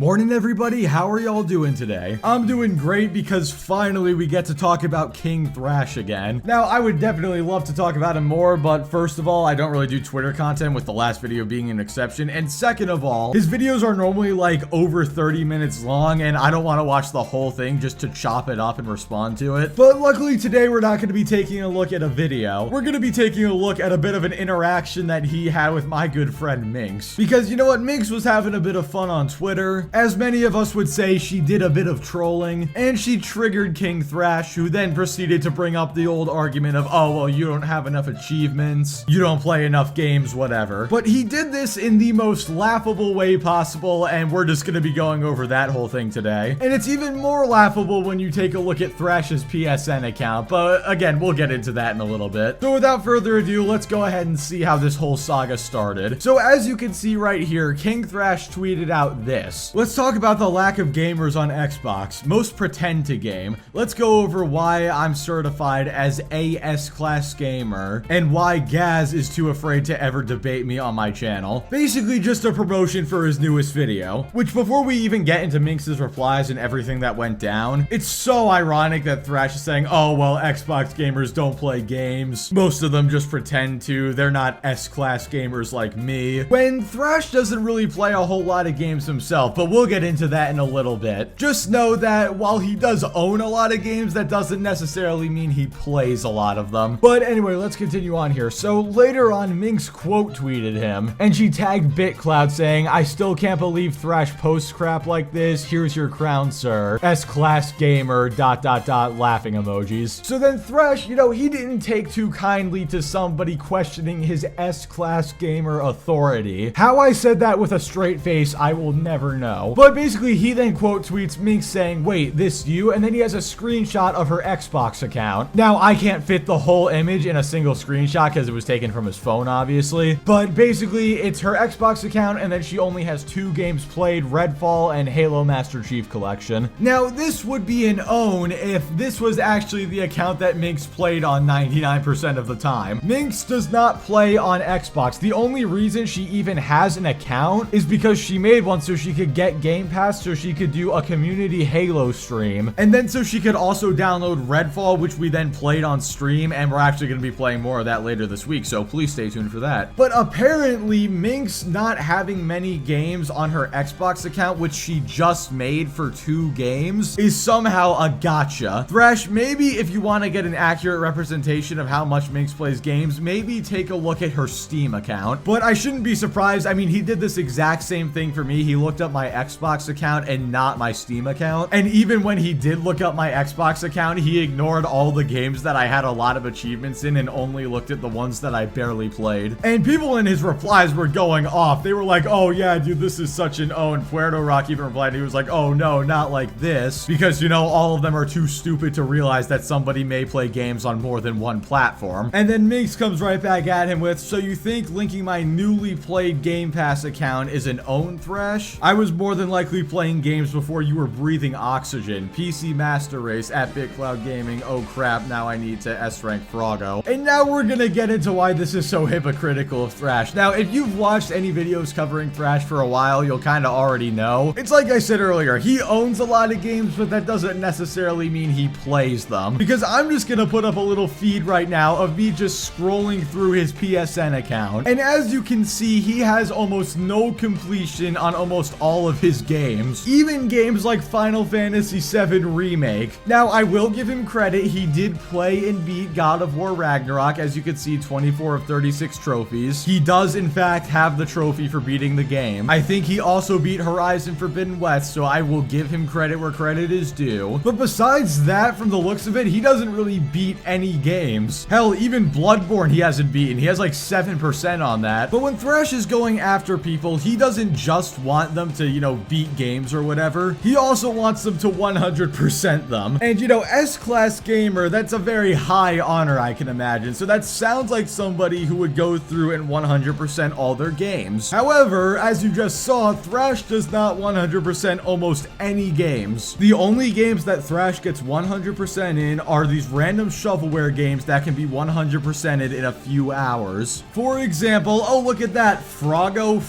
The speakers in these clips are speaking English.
Morning everybody, how are y'all doing today? I'm doing great because finally we get to talk about King Thrash again. Now, I would definitely love to talk about him more, but first of all, I don't really do Twitter content, with the last video being an exception, and second of all, his videos are normally like over 30 minutes long, and I don't want to watch the whole thing just to chop it up and respond to it. But luckily today we're not going to be taking a look at a video. We're going to be taking a look at a bit of an interaction that he had with my good friend Minx. Because you know what, Minx was having a bit of fun on Twitter. As many of us would say, she did a bit of trolling, and she triggered King Thrash, who then proceeded to bring up the old argument of, oh, well, you don't have enough achievements, you don't play enough games, whatever. But he did this in the most laughable way possible, and we're just gonna be going over that whole thing today. And it's even more laughable when you take a look at Thrash's PSN account, but again, we'll get into that in a little bit. So without further ado, let's go ahead and see how this whole saga started. So as you can see right here, King Thrash tweeted out this. Let's talk about the lack of gamers on Xbox. Most pretend to game. Let's go over why I'm certified as a S-class gamer and why Gaz is too afraid to ever debate me on my channel. Basically just a promotion for his newest video, which before we even get into Minx's replies and everything that went down, it's so ironic that Thrash is saying, oh, well, Xbox gamers don't play games. Most of them just pretend to. They're not S-class gamers like me. When Thrash doesn't really play a whole lot of games himself, but we'll get into that in a little bit. Just know that while he does own a lot of games, that doesn't necessarily mean he plays a lot of them. But anyway, let's continue on here. So later on, Minx quote tweeted him, and she tagged BitCloud saying, I still can't believe Thrash posts crap like this. Here's your crown, sir. S-class gamer, ... laughing emojis. So then Thrash, you know, he didn't take too kindly to somebody questioning his S-class gamer authority. How I said that with a straight face, I will never know. But basically, he then quote tweets Minx saying, wait, this you? And then he has a screenshot of her Xbox account. Now, I can't fit the whole image in a single screenshot because it was taken from his phone, obviously. But basically, it's her Xbox account, and then she only has 2 games played, Redfall and Halo Master Chief Collection. Now, this would be an own if this was actually the account that Minx played on 99% of the time. Minx does not play on Xbox. The only reason she even has an account is because she made one so she could get Game Pass, so she could do a community Halo stream, and then so she could also download Redfall, which we then played on stream, and we're actually going to be playing more of that later this week, so please stay tuned for that. But apparently, Minx not having many games on her Xbox account, which she just made for 2 games, is somehow a gotcha. Thrash, maybe if you want to get an accurate representation of how much Minx plays games, maybe take a look at her Steam account. But I shouldn't be surprised. I mean, he did this exact same thing for me. He looked up my Xbox account and not my Steam account. And even when he did look up my Xbox account, he ignored all the games that I had a lot of achievements in and only looked at the ones that I barely played. And people in his replies were going off. They were like, oh yeah, dude, this is such an own. Puerto Rock even replied, he was like, oh no, not like this. Because, you know, all of them are too stupid to realize that somebody may play games on more than one platform. And then Minx comes right back at him with, so you think linking my newly played Game Pass account is an own, Thrash? I was more than likely playing games before you were breathing oxygen. PC Master Race at BitCloud Gaming. Oh crap, now I need to S-rank Froggo. And now we're gonna get into why this is so hypocritical of Thrash. Now, if you've watched any videos covering Thrash for a while, you'll kind of already know. It's like I said earlier, he owns a lot of games, but that doesn't necessarily mean he plays them. Because I'm just gonna put up a little feed right now of me just scrolling through his PSN account. And as you can see, he has almost no completion on almost all of his games. Even games like Final Fantasy VII Remake. Now, I will give him credit. He did play and beat God of War Ragnarok. As you can see, 24 of 36 trophies. He does, in fact, have the trophy for beating the game. I think he also beat Horizon Forbidden West, so I will give him credit where credit is due. But besides that, from the looks of it, he doesn't really beat any games. Hell, even Bloodborne he hasn't beaten. He has like 7% on that. But when Thrash is going after people, he doesn't just want them to, you know, beat games or whatever. He also wants them to 100% them. And, you know, S-class gamer, that's a very high honor, I can imagine. So that sounds like somebody who would go through and 100% all their games. However, as you just saw, Thrash does not 100% almost any games. The only games that Thrash gets 100% in are these random shovelware games that can be 100%ed in a few hours. For example, oh, look at that. Froggo,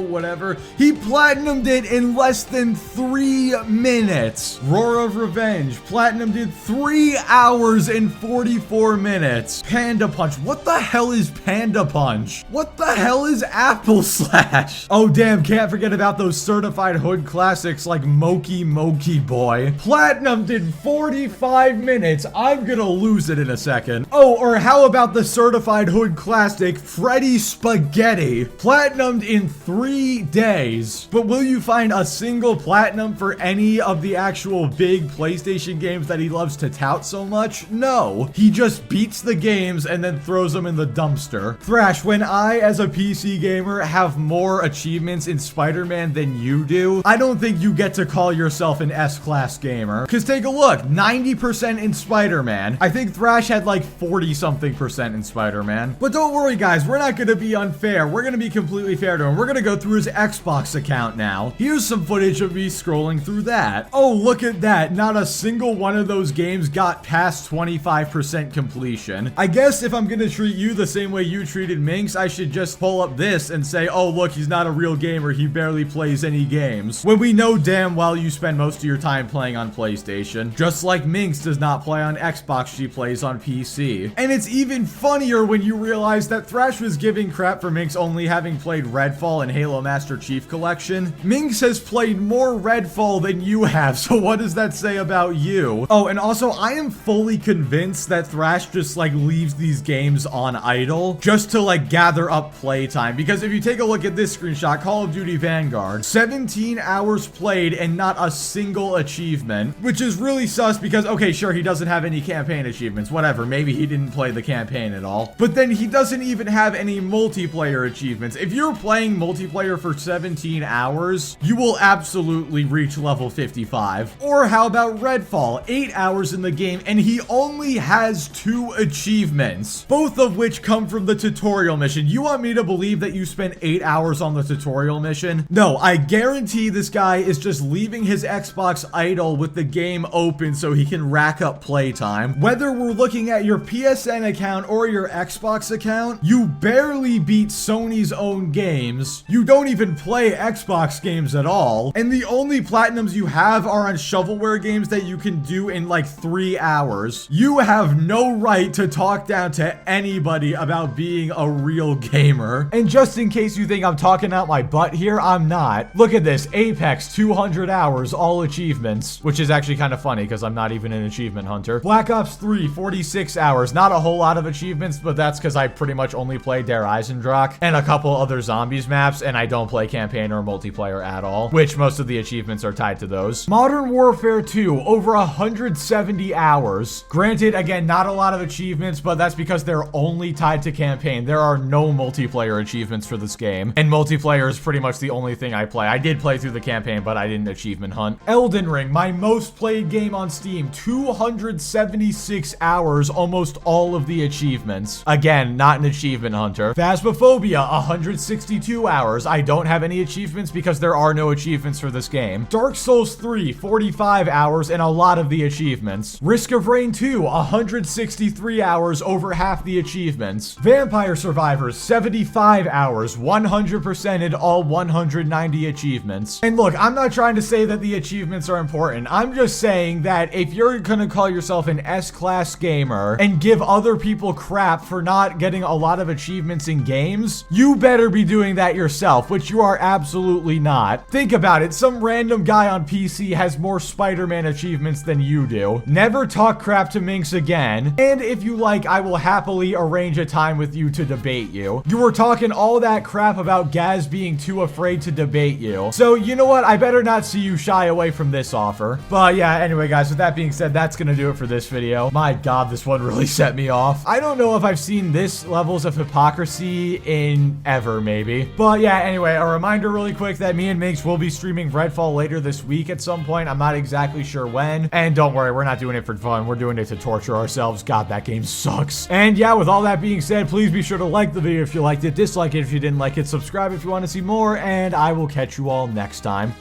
whatever. He platinumed Platinumed it in less than 3 minutes. Roar of Revenge, Platinum did 3 hours and 44 minutes. Panda Punch, what the hell is Panda Punch? What the hell is Apple Slash? Oh damn, can't forget about those certified hood classics like Moki Moki Boy. Platinum did 45 minutes. I'm gonna lose it in a second. Oh, or how about the certified hood classic Freddy Spaghetti? Platinumed in 3 days. But will you find a single platinum for any of the actual big PlayStation games that he loves to tout so much? No. He just beats the games and then throws them in the dumpster. Thrash, when I, as a PC gamer, have more achievements in Spider-Man than you do, I don't think you get to call yourself an S-class gamer. Because take a look, 90% in Spider-Man. I think Thrash had like 40-something% in Spider-Man. But don't worry, guys, we're not going to be unfair. We're going to be completely fair to him. We're going to go through his Xbox account now. Here's some footage of me scrolling through that. Oh, look at that. Not a single one of those games got past 25% completion. I guess if I'm going to treat you the same way you treated Minx, I should just pull up this and say, oh, look, he's not a real gamer. He barely plays any games. When we know damn well you spend most of your time playing on PlayStation. Just like Minx does not play on Xbox, she plays on PC. And it's even funnier when you realize that Thrash was giving crap for Minx only having played Redfall and Halo Master Chief Collection. Minx has played more Redfall than you have, so what does that say about you? Oh, and also, I am fully convinced that Thrash just, like, leaves these games on idle just to, like, gather up playtime. Because if you take a look at this screenshot, Call of Duty Vanguard, 17 hours played and not a single achievement, which is really sus because, okay, sure, he doesn't have any campaign achievements, whatever, maybe he didn't play the campaign at all, but then he doesn't even have any multiplayer achievements. If you're playing multiplayer for 17 hours, you will absolutely reach level 55. Or how about Redfall? 8 hours in the game, and he only has 2 achievements, both of which come from the tutorial mission. You want me to believe that you spent 8 hours on the tutorial mission? No, I guarantee this guy is just leaving his Xbox idle with the game open so he can rack up playtime. Whether we're looking at your PSN account or your Xbox account, you barely beat Sony's own games. You don't even play Xbox games at all. And the only platinums you have are on shovelware games that you can do in like 3 hours. You have no right to talk down to anybody about being a real gamer. And just in case you think I'm talking out my butt here, I'm not. Look at this, Apex, 200 hours, all achievements, which is actually kind of funny because I'm not even an achievement hunter. Black Ops 3, 46 hours, not a whole lot of achievements, but that's because I pretty much only play Der Eisendrache and a couple other zombies maps, and I don't play campaign or multiplayer at all, which most of the achievements are tied to those. Modern Warfare 2, over 170 hours. Granted, again, not a lot of achievements, but that's because they're only tied to campaign. There are no multiplayer achievements for this game, and multiplayer is pretty much the only thing I play. I did play through the campaign, but I didn't achievement hunt. Elden Ring, my most played game on Steam, 276 hours, almost all of the achievements. Again, not an achievement hunter. Phasmophobia, 162 hours. I don't have any achievements because there are no achievements for this game. Dark Souls 3, 45 hours and a lot of the achievements. Risk of Rain 2, 163 hours, over half the achievements. Vampire Survivors, 75 hours, 100% in all 190 achievements. And look, I'm not trying to say that the achievements are important. I'm just saying that if you're gonna call yourself an S-class gamer and give other people crap for not getting a lot of achievements in games, you better be doing that yourself, which you are absolutely not. Think about it, some random guy on PC has more Spider-Man achievements than you do. Never talk crap to Minx again, and if you like, I will happily arrange a time with you to debate you. You were talking all that crap about Gaz being too afraid to debate you, so you know what, I better not see you shy away from this offer. But yeah, anyway guys, with that being said, that's gonna do it for this video. My god, this one really set me off. I don't know if I've seen this levels of hypocrisy in ever, maybe. But yeah, anyway, a reminder really quick that me and Minx will be streaming Redfall later this week at some point. I'm not exactly sure when. And don't worry, we're not doing it for fun. We're doing it to torture ourselves. God, that game sucks. And yeah, with all that being said, please be sure to like the video if you liked it, dislike it if you didn't like it, subscribe if you want to see more, and I will catch you all next time.